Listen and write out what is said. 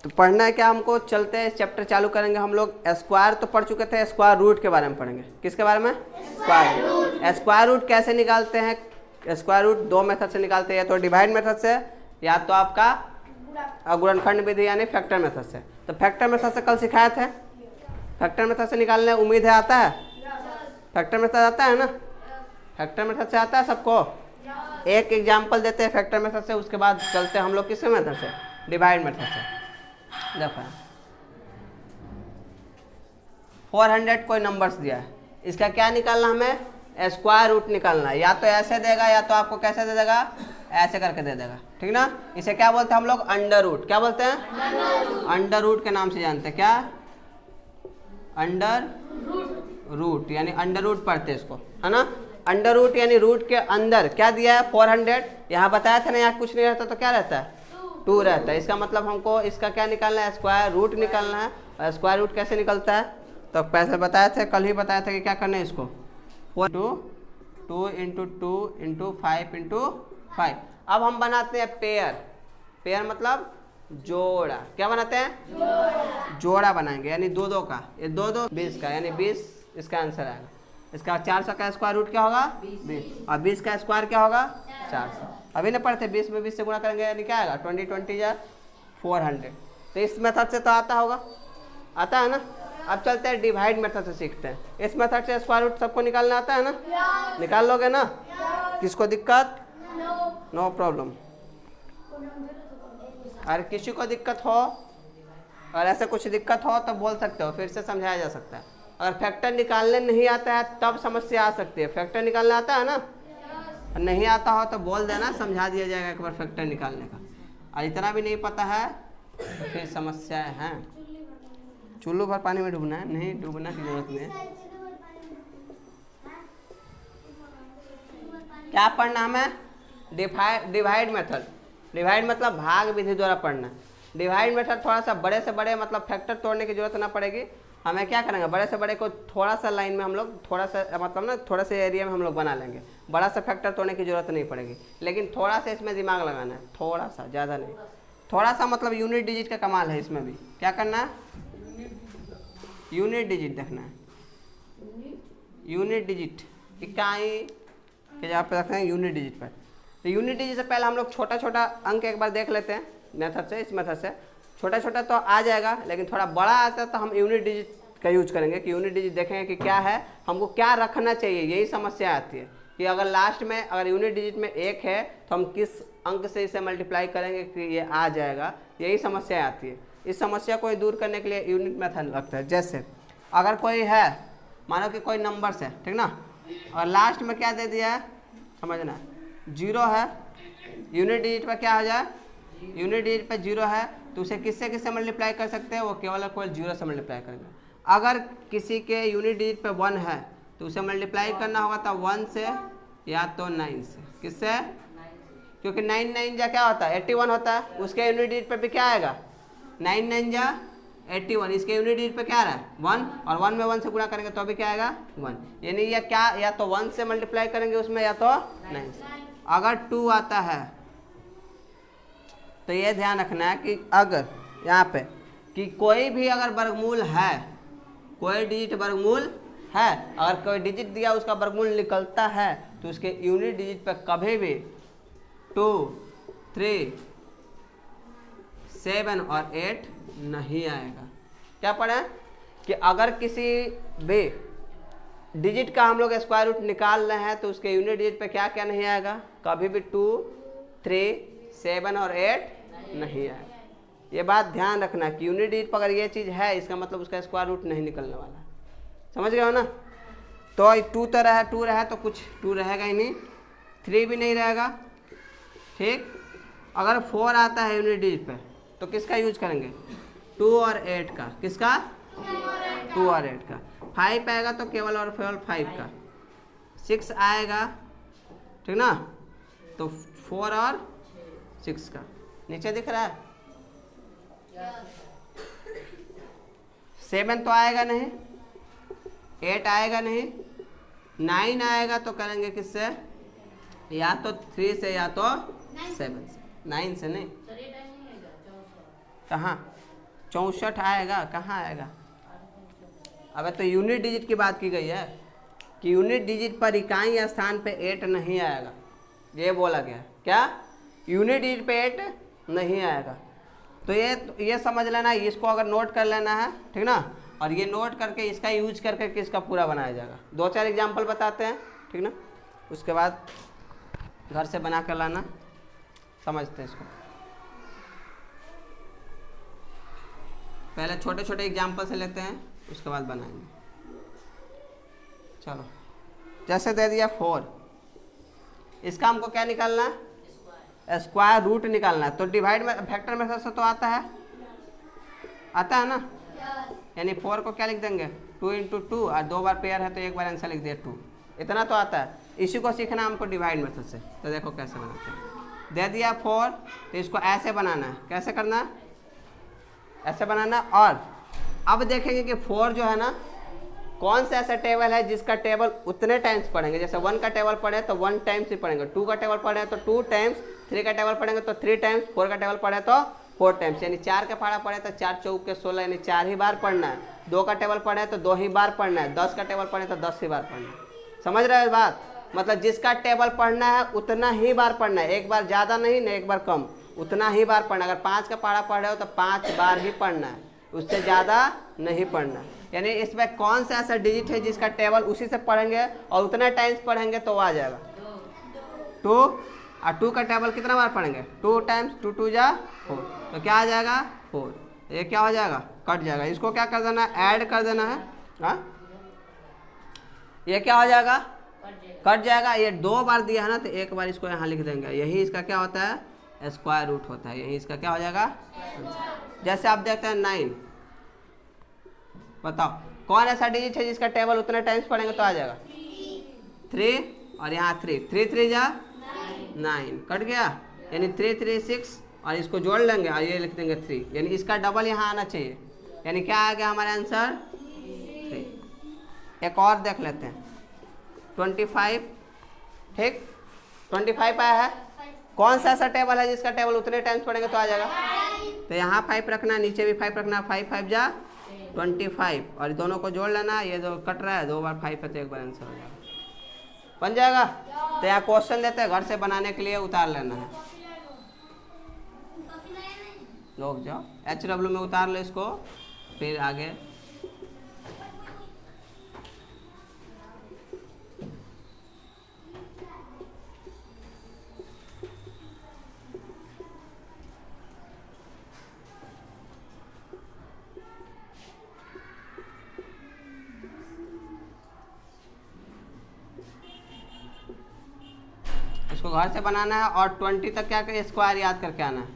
तो पढ़ना है क्या हमको, चलते हैं चैप्टर चालू करेंगे हम लोग। स्क्वायर तो पढ़ चुके थे, स्क्वायर रूट के बारे में पढ़ेंगे। किसके बारे में? स्क्वायर रूट कैसे निकालते हैं? स्क्वायर रूट दो मेथड से निकालते हैं, या तो डिवाइड मेथड से या तो आपका गुणनखंड विधि यानी फैक्टर मेथड से। तो फैक्टर मेथड से कल सिखाए थे, फैक्टर मेथड से निकालने उम्मीद है आता है? फैक्टर मेथड आता है ना? फैक्टर मेथड से आता है सबको? एक एग्जाम्पल देते हैं फैक्टर मेथड से, उसके बाद चलते हैं हम लोग किस मेथड से? डिवाइड मेथड से। देखो 400 कोई नंबर्स दिया है, इसका क्या निकालना हमें? स्क्वायर रूट निकालना है। या तो ऐसे देगा या तो आपको कैसे दे देगा, ऐसे करके दे देगा, ठीक ना। इसे क्या बोलते हैं हम लोग? Under root. क्या बोलते हैं? अंडर रूट के नाम से जानते हैं। क्या? अंडर रूट यानी अंडर रूट पढ़ते हैं इसको, है ना। अंडर रूट यानी रूट के अंदर क्या दिया है? 400। यहाँ बताया था ना, यहाँ कुछ नहीं रहता तो क्या रहता है? 2 रहता है। इसका मतलब हमको इसका क्या निकालना है? स्क्वायर रूट निकालना है। और स्क्वायर रूट कैसे निकलता है? तो पहले बताया थे, कल ही बताया था कि क्या करना है इसको, 2 इंटू 2 इंटू 5 इंटू 5। अब हम बनाते हैं पेयर। पेयर मतलब जोड़ा। क्या बनाते हैं? जोड़ा बनाएंगे, यानी 2 का। ये 2 20 का, यानी 20 इसका आंसर आएगा। इसका 400 का स्क्वायर रूट क्या होगा? 20। और 20 का स्क्वायर क्या होगा? 400। अभी नहीं पढ़ते, 20 में 20 से गुणा करेंगे यानी क्या आएगा? 20 या 400। तो इस मेथड से तो आता होगा, आता है ना। अब चलते हैं डिवाइड मेथड से सीखते हैं। इस मेथड से स्क्वायर रूट सबको निकालना आता है ना? निकाल लोगे ना? किसको दिक्कत? No problem. अगर किसी को दिक्कत हो और ऐसे कुछ दिक्कत हो तो बोल सकते हो, फिर से समझाया जा सकता है। अगर फैक्टर निकालने नहीं आता है तब समस्या आ सकती है। फैक्टर निकालना आता है ना? नहीं आता हो तो बोल देना, समझा दिया जाएगा एक बार फैक्टर निकालने का। और इतना भी नहीं पता है तो फिर समस्याएं हैं। चुल्लू भर पानी में डूबना है? नहीं, डूबना की जरूरत नहीं है। क्या पढ़ना हमें? Divide method. डिवाइड मतलब भाग विधि द्वारा पढ़ना। डिवाइड मेथड थोड़ा सा बड़े से बड़े मतलब फैक्टर तोड़ने की जरूरत ना पड़ेगी। हमें क्या करेंगे, बड़े से बड़े को थोड़ा सा लाइन में हम लोग थोड़ा सा मतलब ना थोड़ा सा एरिया में हम लोग बना लेंगे। बड़ा सा फैक्टर तोड़ने की जरूरत नहीं पड़ेगी, लेकिन थोड़ा सा इसमें दिमाग लगाना है, थोड़ा सा, ज़्यादा नहीं। थोड़ा सा मतलब यूनिट डिजिट का कमाल है इसमें भी। क्या करना है? यूनिट डिजिट देखना है। यूनिट डिजिट इकाई के जहाँ पे रखना है यूनिट डिजिट पर। तो यूनिट डिजिट से पहले हम लोग छोटा छोटा अंक एक बार देख लेते हैं मेथड से। इस मेथड से छोटा छोटा तो आ जाएगा, लेकिन थोड़ा बड़ा आता है तो हम यूनिट डिजिट का यूज करेंगे कि यूनिट डिजिट देखेंगे कि क्या है, हमको क्या रखना चाहिए। यही समस्या आती है कि अगर लास्ट में अगर यूनिट डिजिट में 1 है तो हम किस अंक से इसे मल्टीप्लाई करेंगे कि ये आ जाएगा। यही समस्या आती है। इस समस्या को दूर करने के लिए यूनिट मेथड लगता है। जैसे अगर कोई है, मानो कि कोई नंबर्स है, ठीक ना, और लास्ट में क्या दे दिया है, समझना, 0 है। यूनिट डिजिट पर क्या हो जाए? यूनिट डिजिट पर 0 है तो उसे किससे किससे मल्टीप्लाई कर सकते हैं? वो केवल 0 से मल्टीप्लाई करेंगे। अगर किसी के यूनिट डिजिट पे 1 है तो उसे मल्टीप्लाई करना होगा तो 1 से या तो 9 से। किससे? क्योंकि 9 9 जा क्या होता है? 81 होता है। उसके यूनिट डिजिट पे भी क्या आएगा? 9 9 जा 81। इसके यूनिट डिजिट पे क्या आ रहा है? 1, और 1 में 1 से गुणा करेंगे तो अभी क्या आएगा? 1। यानी या क्या, या तो 1 से मल्टीप्लाई करेंगे उसमें या तो 9 से। अगर 2 आता है तो ये ध्यान रखना है कि अगर यहाँ पे कि कोई भी अगर वर्गमूल है, कोई डिजिट वर्गमूल है, अगर कोई डिजिट दिया उसका वर्गमूल निकलता है तो उसके यूनिट डिजिट पे कभी भी 2, 3, 7 और 8 नहीं आएगा। क्या पढ़े कि अगर किसी भी डिजिट का हम लोग स्क्वायर रूट निकाल रहे हैं तो उसके यूनिट डिजिट पे क्या क्या नहीं आएगा? कभी भी 2, 3, 7 और 8 नहीं आएगा। ये बात ध्यान रखना कि यूनिट डिजिट पर अगर ये चीज़ है इसका मतलब उसका स्क्वायर रूट नहीं निकलने वाला। समझ गए हो ना? तो 2 तो रहा, 2 रहा तो कुछ 2 रहेगा ही नहीं, 3 भी नहीं रहेगा, ठीक। अगर 4 आता है यूनिट डिजिट पे तो किसका यूज करेंगे? 2 और 8 का। किसका? 2 और 8 का। 5 आएगा तो केवल और केवल 5 का। 6 आएगा, ठीक ना, तो 4 और 6 का। नीचे दिख रहा है? 7 तो आएगा नहीं, 8 आएगा नहीं, 9 आएगा तो करेंगे किससे? या तो 3 से या तो 7 से। 9 से नहीं, कहाँ? 64 आएगा, कहाँ आएगा? अबे तो यूनिट डिजिट की बात की गई है कि यूनिट डिजिट पर इकाई या स्थान पे 8 नहीं आएगा, ये बोला गया। क्या? यूनिट डिजिट पे 8 नहीं आएगा। तो ये समझ लेना, इसको अगर नोट कर लेना है, ठीक ना, और ये नोट करके इसका यूज करके किसका पूरा बनाया जाएगा। 2-4 एग्जाम्पल बताते हैं, ठीक ना, उसके बाद घर से बना कर लाना, समझते हैं इसको। पहले छोटे छोटे एग्जाम्पल से लेते हैं, उसके बाद बनाएंगे। चलो, जैसे दे दिया 4, इसका हमको क्या निकालना है? स्क्वायर रूट निकालना है। तो डिवाइड में फैक्टर मेथड से तो आता है ना, यानी 4 को क्या लिख देंगे? 2 × 2, और 2 बार पेयर है तो एक बार आंसर लिख दिया 2, इतना तो आता है। इसी को सीखना हमको डिवाइड मेथड से। तो देखो कैसे बनाते हैं। दे दिया 4, तो इसको ऐसे बनाना है। कैसे करना है? ऐसे बनाना। और अब देखेंगे कि 4 जो है ना, कौन सा ऐसा टेबल है जिसका टेबल उतने टाइम्स पढ़ेंगे। जैसे 1 का टेबल पढ़े तो 1 टाइम्स ही पढ़ेंगे, 2 का टेबल पढ़े तो 2 टाइम्स, 3 का टेबल पढ़ेंगे तो 3 टाइम्स, 4 का टेबल पढ़े तो 4 टाइम्स, यानी 4 का पढ़ा पढ़े तो 4 चौक के 16, यानी 4 ही बार पढ़ना है। 2 का टेबल पढ़े तो 2 ही बार पढ़ना है। 10 का टेबल पढ़े तो 10 ही बार पढ़ना है। समझ रहे हो बात? मतलब जिसका टेबल पढ़ना है उतना ही बार पढ़ना है, एक बार ज़्यादा नहीं ना एक बार कम, उतना ही बार पढ़ना है। अगर 5 का पढ़ा पढ़ रहे हो तो 5 बार ही पढ़ना है, उससे ज़्यादा नहीं पढ़ना। यानी इसमें कौन सा ऐसा डिजिट है जिसका टेबल उसी से पढ़ेंगे और उतना टाइम्स पढ़ेंगे तो आ जाएगा 2। और 2 का टेबल कितना बार पढ़ेंगे? 2 टाइम्स, 2 2 जा 4, तो क्या आ जाएगा? 4। ये क्या हो जाएगा? कट जाएगा। इसको क्या कर देना है? ऐड कर देना है। हाँ, ये क्या हो जाएगा? कट जाएगा। ये 2 बार दिया है ना, तो एक बार इसको यहाँ लिख देंगे। यही इसका क्या होता है? स्क्वायर रूट होता है। यही इसका क्या हो जाएगा? जैसे आप देखते हैं 9, बताओ कौन ऐसा डिजिट है जिसका टेबल उतने टाइम्स पढ़ेंगे तो आ जाएगा? 3, और यहाँ 3, 3 3 जा 9, कट गया। यानी 3 3 6, और इसको जोड़ लेंगे और ये लिख देंगे 3, यानी इसका डबल यहाँ आना चाहिए। यानी क्या आ गया हमारा आंसर? 3। एक और देख लेते हैं, 25, ठीक, 25 आया है। कौन सा ऐसा टेबल है जिसका टेबल उतने टाइम्स पढ़ेंगे तो आ जाएगा? तो यहाँ 5 रखना, नीचे भी 5 रखना। 5 5 जा 25, और दोनों को जोड़ लेना। ये जो कट रहा है 2 बार 5 है तो एक बार आंसर हो जाएगा, बन जाएगा। तो यहाँ क्वेश्चन देते हैं, घर से बनाने के लिए उतार लेना है। लोग जाओ HW में उतार लो इसको, फिर आगे इसको घर से बनाना है और 20 तक क्या स्क्वायर याद करके आना है।